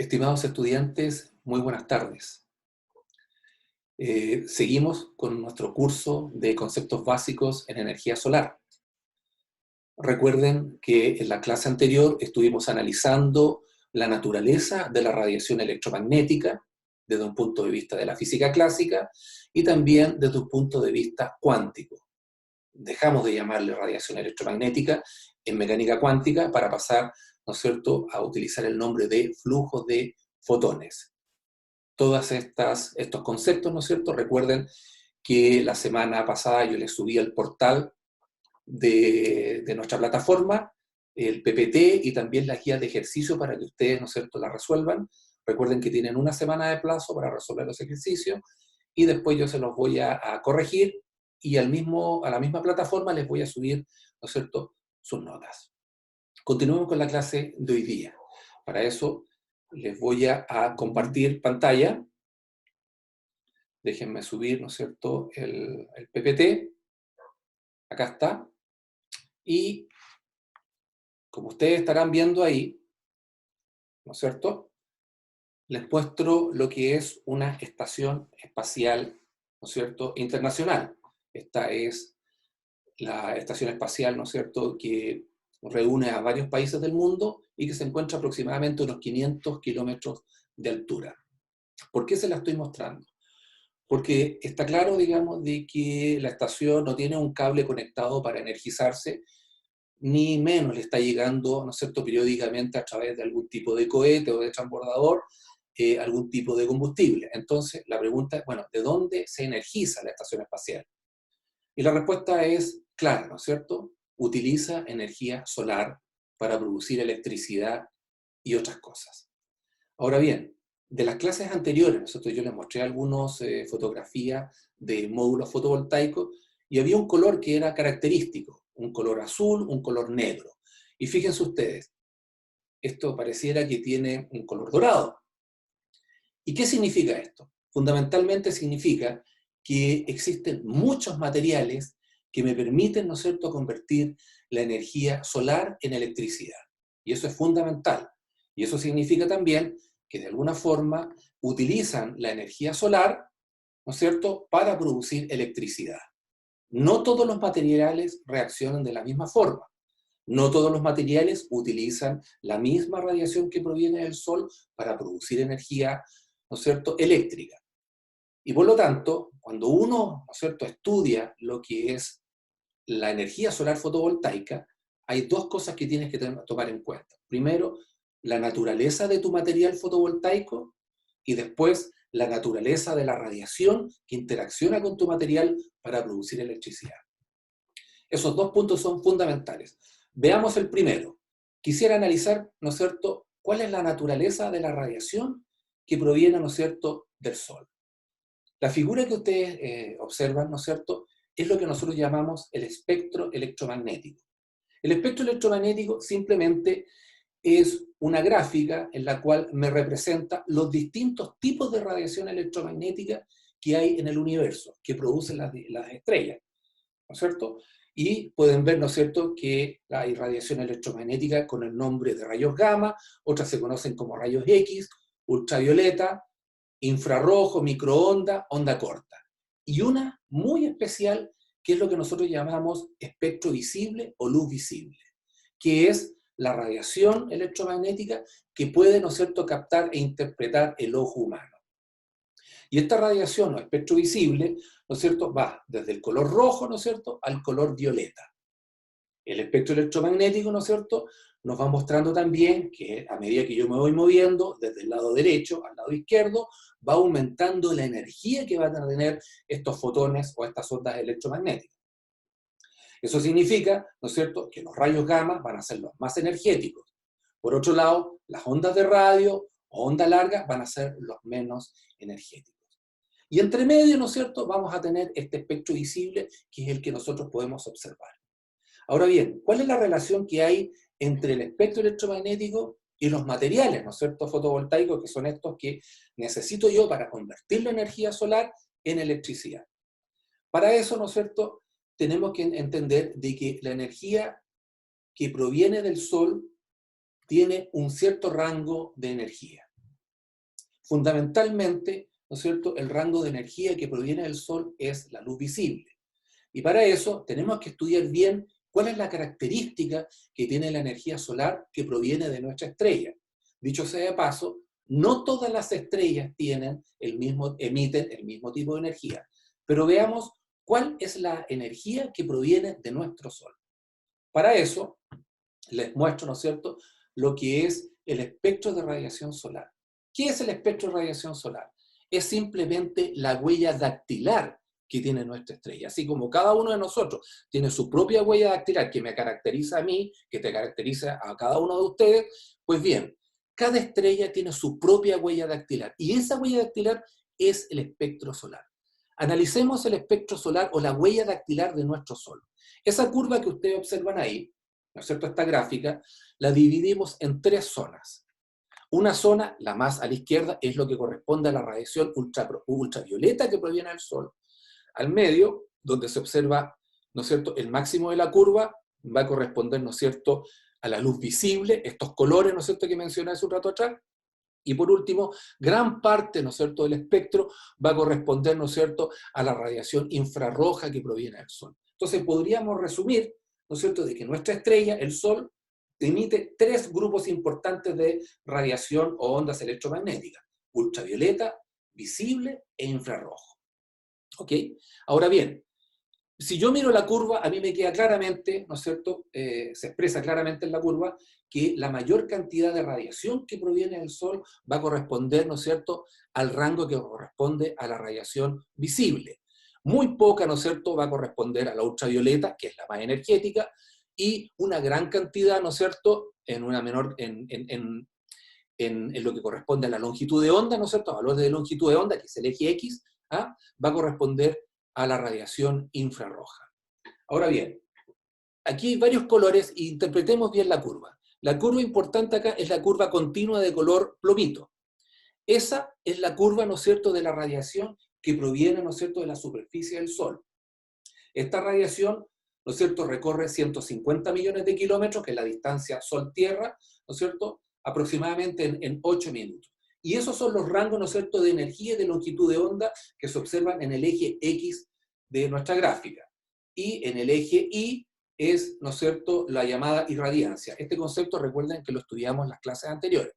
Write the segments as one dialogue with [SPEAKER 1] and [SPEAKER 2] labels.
[SPEAKER 1] Estimados estudiantes, muy buenas tardes. Seguimos con nuestro curso de conceptos básicos en energía solar. Recuerden que en la clase anterior estuvimos analizando la naturaleza de la radiación electromagnética desde un punto de vista de la física clásica y también desde un punto de vista cuántico. Dejamos de llamarle radiación electromagnética en mecánica cuántica para pasar, ¿no es cierto?, a utilizar el nombre de flujo de fotones. Todos estos conceptos, ¿no es cierto? Recuerden que la semana pasada yo les subí al portal de nuestra plataforma, el PPT y también las guías de ejercicio para que ustedes, ¿no es cierto?, las resuelvan. Recuerden que tienen una semana de plazo para resolver los ejercicios y después yo se los voy a corregir y a la misma plataforma les voy a subir, ¿no es cierto?, sus notas. Continuemos con la clase de hoy día. Para eso les voy a compartir pantalla. Déjenme subir, ¿no es cierto?, el PPT. Acá está. Y como ustedes estarán viendo ahí, ¿no es cierto?, les muestro lo que es una estación espacial, ¿no es cierto?, internacional. Esta es la estación espacial, ¿no es cierto?, que reúne a varios países del mundo y que se encuentra aproximadamente a unos 500 kilómetros de altura. ¿Por qué se la estoy mostrando? Porque está claro, digamos, de que la estación no tiene un cable conectado para energizarse, ni menos le está llegando, ¿no es cierto?, periódicamente a través de algún tipo de cohete o de transbordador, algún tipo de combustible. Entonces, la pregunta es, bueno, ¿de dónde se energiza la estación espacial? Y la respuesta es clara, ¿no es cierto? Utiliza energía solar para producir electricidad y otras cosas. Ahora bien, de las clases anteriores, nosotros yo les mostré algunas fotografías de módulos fotovoltaicos y había un color que era característico, un color azul, un color negro. Y fíjense ustedes, esto pareciera que tiene un color dorado. ¿Y qué significa esto? Fundamentalmente significa que existen muchos materiales que me permiten, ¿no es cierto?, convertir la energía solar en electricidad. Y eso es fundamental. Y eso significa también que de alguna forma utilizan la energía solar, ¿no es cierto?, para producir electricidad. No todos los materiales reaccionan de la misma forma. No todos los materiales utilizan la misma radiación que proviene del Sol para producir energía, ¿no es cierto?, eléctrica. Y por lo tanto, cuando uno, ¿no es cierto?, estudia lo que es la energía solar fotovoltaica, hay dos cosas que tienes que tomar en cuenta. Primero, la naturaleza de tu material fotovoltaico y después la naturaleza de la radiación que interacciona con tu material para producir electricidad. Esos dos puntos son fundamentales. Veamos el primero. Quisiera analizar, ¿no es cierto?, cuál es la naturaleza de la radiación que proviene, ¿no es cierto?, del Sol. La figura que ustedes observan, ¿no es cierto?, es lo que nosotros llamamos el espectro electromagnético. El espectro electromagnético simplemente es una gráfica en la cual me representa los distintos tipos de radiación electromagnética que hay en el universo, que producen las estrellas, ¿no es cierto? Y pueden ver, ¿no es cierto?, que hay radiación electromagnética con el nombre de rayos gamma, otras se conocen como rayos X, ultravioleta, infrarrojo, microonda, onda corta. Y una muy especial, que es lo que nosotros llamamos espectro visible o luz visible, que es la radiación electromagnética que puede, ¿no es cierto?, captar e interpretar el ojo humano. Y esta radiación o espectro visible, ¿no es cierto?, va desde el color rojo, ¿no es cierto?, al color violeta. El espectro electromagnético, ¿no es cierto?, nos va mostrando también que a medida que yo me voy moviendo desde el lado derecho al lado izquierdo, va aumentando la energía que van a tener estos fotones o estas ondas electromagnéticas. Eso significa, ¿no es cierto?, que los rayos gamma van a ser los más energéticos. Por otro lado, las ondas de radio o onda larga van a ser los menos energéticos. Y entre medio, ¿no es cierto?, vamos a tener este espectro visible, que es el que nosotros podemos observar. Ahora bien, ¿cuál es la relación que hay entre el espectro electromagnético y los materiales, ¿no es cierto?, fotovoltaicos, que son estos que necesito yo para convertir la energía solar en electricidad? Para eso, ¿no es cierto?, tenemos que entender de que la energía que proviene del Sol tiene un cierto rango de energía. Fundamentalmente, ¿no es cierto?, el rango de energía que proviene del Sol es la luz visible. Y para eso tenemos que estudiar bien cuál es la característica que tiene la energía solar que proviene de nuestra estrella. Dicho sea de paso, no todas las estrellas emiten el mismo tipo de energía, pero veamos cuál es la energía que proviene de nuestro Sol. Para eso, les muestro, ¿no es cierto?, lo que es el espectro de radiación solar. ¿Qué es el espectro de radiación solar? Es simplemente la huella dactilar que tiene nuestra estrella. Así como cada uno de nosotros tiene su propia huella dactilar que me caracteriza a mí, que te caracteriza a cada uno de ustedes, pues bien, cada estrella tiene su propia huella dactilar y esa huella dactilar es el espectro solar. Analicemos el espectro solar o la huella dactilar de nuestro Sol. Esa curva que ustedes observan ahí, ¿no es cierto?, esta gráfica, la dividimos en tres zonas. Una zona, la más a la izquierda, es lo que corresponde a la radiación ultravioleta que proviene del Sol. Al medio, donde se observa, ¿no es cierto?, el máximo de la curva, va a corresponder, ¿no es cierto?, a la luz visible, estos colores, ¿no es cierto?, que mencioné hace un rato atrás. Y por último, gran parte, ¿no es cierto?, del espectro va a corresponder, ¿no es cierto?, a la radiación infrarroja que proviene del Sol. Entonces podríamos resumir, ¿no es cierto?, de que nuestra estrella, el Sol, emite tres grupos importantes de radiación o ondas electromagnéticas: ultravioleta, visible e infrarrojo. ¿Ok? Ahora bien, si yo miro la curva, a mí me queda claramente, ¿no es cierto?, se expresa claramente en la curva que la mayor cantidad de radiación que proviene del Sol va a corresponder, ¿no es cierto?, al rango que corresponde a la radiación visible. Muy poca, ¿no es cierto?, va a corresponder a la ultravioleta, que es la más energética, y una gran cantidad, ¿no es cierto?, en una menor, en lo que corresponde a la longitud de onda, ¿no es cierto?, a valores de longitud de onda, que es el eje X, ¿ah?, va a corresponder a la radiación infrarroja. Ahora bien, aquí hay varios colores e interpretemos bien la curva. La curva importante acá es la curva continua de color plomito. Esa es la curva, ¿no es cierto?, de la radiación que proviene, ¿no es cierto?, de la superficie del Sol. Esta radiación, ¿no es cierto?, recorre 150 millones de kilómetros, que es la distancia Sol-Tierra, ¿no es cierto?, aproximadamente en 8 minutos. Y esos son los rangos, ¿no es cierto?, de energía y de longitud de onda que se observan en el eje X de nuestra gráfica. Y en el eje Y es, ¿no es cierto?, la llamada irradiancia. Este concepto recuerden que lo estudiamos en las clases anteriores.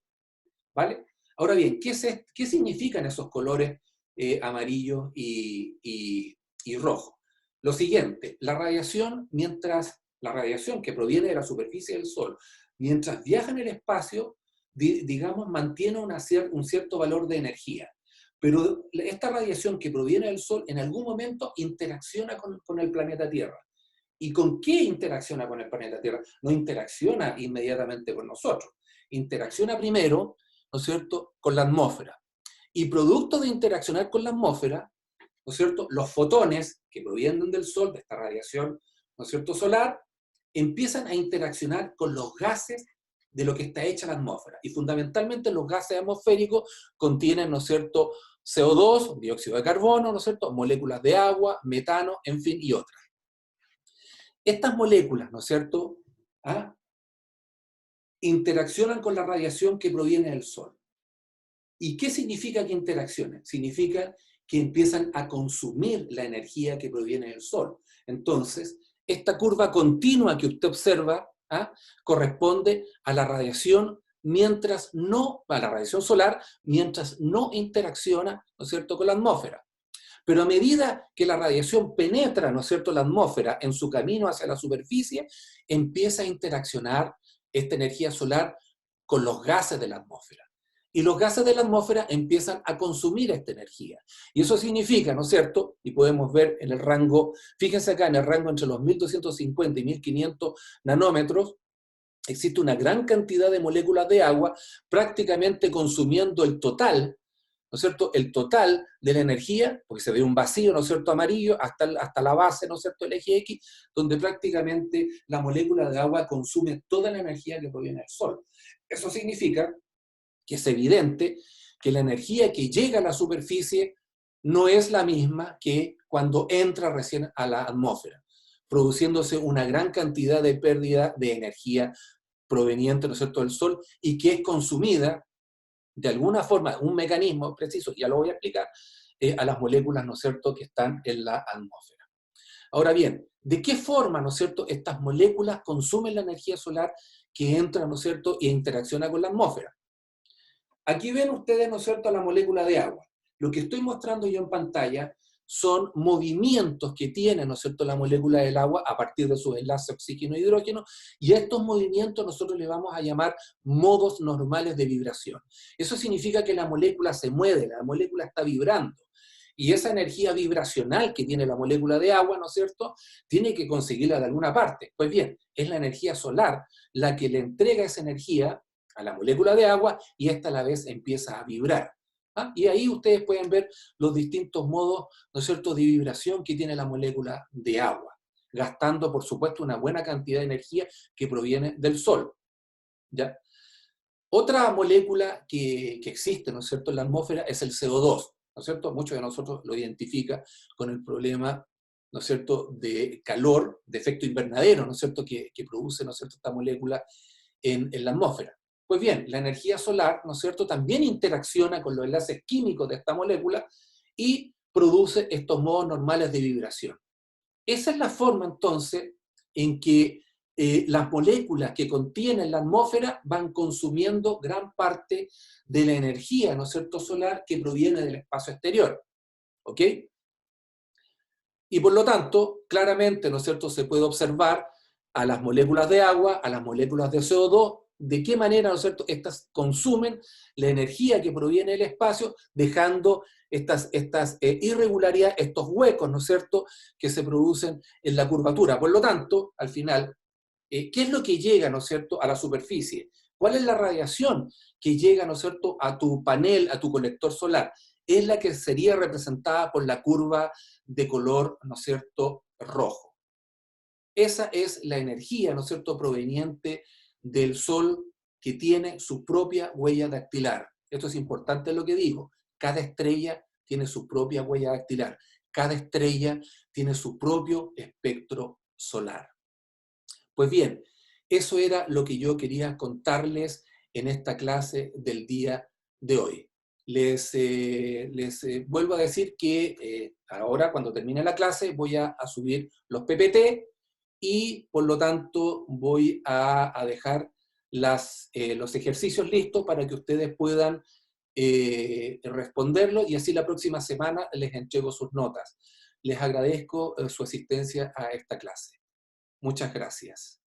[SPEAKER 1] ¿Vale? Ahora bien, ¿qué significan esos colores amarillo y rojo? Lo siguiente, la radiación que proviene de la superficie del Sol, mientras viaja en el espacio, digamos, mantiene un cierto valor de energía. Pero esta radiación que proviene del Sol en algún momento interacciona con el planeta Tierra. ¿Y con qué interacciona con el planeta Tierra? No interacciona inmediatamente con nosotros. Interacciona primero, ¿no es cierto?, con la atmósfera. Y producto de interaccionar con la atmósfera, ¿no es cierto?, los fotones que provienen del Sol, de esta radiación, ¿no es cierto?, solar, empiezan a interaccionar con los gases de lo que está hecha la atmósfera. Y fundamentalmente los gases atmosféricos contienen, ¿no es cierto?, CO2, dióxido de carbono, ¿no es cierto?, moléculas de agua, metano, en fin, y otras. Estas moléculas, ¿no es cierto?, ¿ah?, interaccionan con la radiación que proviene del Sol. ¿Y qué significa que interaccionen? Significa que empiezan a consumir la energía que proviene del Sol. Entonces, esta curva continua que usted observa, ¿ah?, corresponde a la radiación a la radiación solar, mientras no interacciona, ¿no es cierto?, con la atmósfera. Pero a medida que la radiación penetra, ¿no es cierto?, la atmósfera en su camino hacia la superficie, empieza a interaccionar esta energía solar con los gases de la atmósfera. Y los gases de la atmósfera empiezan a consumir esta energía. Y eso significa, ¿no es cierto?, y podemos ver en el rango, fíjense acá, en el rango entre los 1250 y 1500 nanómetros, existe una gran cantidad de moléculas de agua prácticamente consumiendo el total, ¿no es cierto?, el total de la energía, porque se ve un vacío, ¿no es cierto?, amarillo, hasta la base, ¿no es cierto?, el eje X, donde prácticamente la molécula de agua consume toda la energía que proviene del Sol. Eso significa que es evidente que la energía que llega a la superficie no es la misma que cuando entra recién a la atmósfera, produciéndose una gran cantidad de pérdida de energía proveniente, ¿no es cierto?, del Sol, y que es consumida de alguna forma, un mecanismo preciso, ya lo voy a explicar, a las moléculas, ¿no es cierto?, que están en la atmósfera. Ahora bien, ¿de qué forma, ¿no es cierto?, estas moléculas consumen la energía solar que entra, ¿no es cierto?, e interacciona con la atmósfera? Aquí ven ustedes, ¿no es cierto?, la molécula de agua. Lo que estoy mostrando yo en pantalla son movimientos que tiene, ¿no es cierto?, la molécula del agua a partir de su enlace oxígeno-hidrógeno, y a estos movimientos nosotros les vamos a llamar modos normales de vibración. Eso significa que la molécula se mueve, la molécula está vibrando. Y esa energía vibracional que tiene la molécula de agua, ¿no es cierto?, tiene que conseguirla de alguna parte. Pues bien, es la energía solar la que le entrega esa energía a la molécula de agua y esta a la vez empieza a vibrar. ¿Ah? Y ahí ustedes pueden ver los distintos modos, ¿no es cierto?, de vibración que tiene la molécula de agua, gastando, por supuesto, una buena cantidad de energía que proviene del Sol. ¿Ya? Otra molécula que existe, ¿no es cierto?, en la atmósfera es el CO2, ¿no es cierto? Muchos de nosotros lo identifican con el problema, ¿no es cierto?, de calor, de efecto invernadero, ¿no es cierto?, que produce, ¿no es cierto?, esta molécula en la atmósfera. Pues bien, la energía solar, ¿no es cierto?, también interacciona con los enlaces químicos de esta molécula y produce estos modos normales de vibración. Esa es la forma, entonces, en que las moléculas que contienen la atmósfera van consumiendo gran parte de la energía, ¿no es cierto?, solar que proviene del espacio exterior. ¿Ok? Y por lo tanto, claramente, ¿no es cierto?, se puede observar a las moléculas de agua, a las moléculas de CO2, de qué manera, ¿no es cierto?, estas consumen la energía que proviene del espacio, dejando estas irregularidades, estos huecos, ¿no es cierto?, que se producen en la curvatura. Por lo tanto, al final, ¿qué es lo que llega, ¿no es cierto?, a la superficie? ¿Cuál es la radiación que llega, ¿no es cierto?, a tu panel, a tu colector solar? Es la que sería representada por la curva de color, ¿no es cierto?, rojo. Esa es la energía, ¿no es cierto?, proveniente del Sol, que tiene su propia huella dactilar. Esto es importante lo que digo. Cada estrella tiene su propia huella dactilar. Cada estrella tiene su propio espectro solar. Pues bien, eso era lo que yo quería contarles en esta clase del día de hoy. Les vuelvo a decir que ahora, cuando termine la clase, voy a subir los PPT y, por lo tanto, voy a dejar los ejercicios listos para que ustedes puedan responderlos, y así la próxima semana les entrego sus notas. Les agradezco su asistencia a esta clase. Muchas gracias.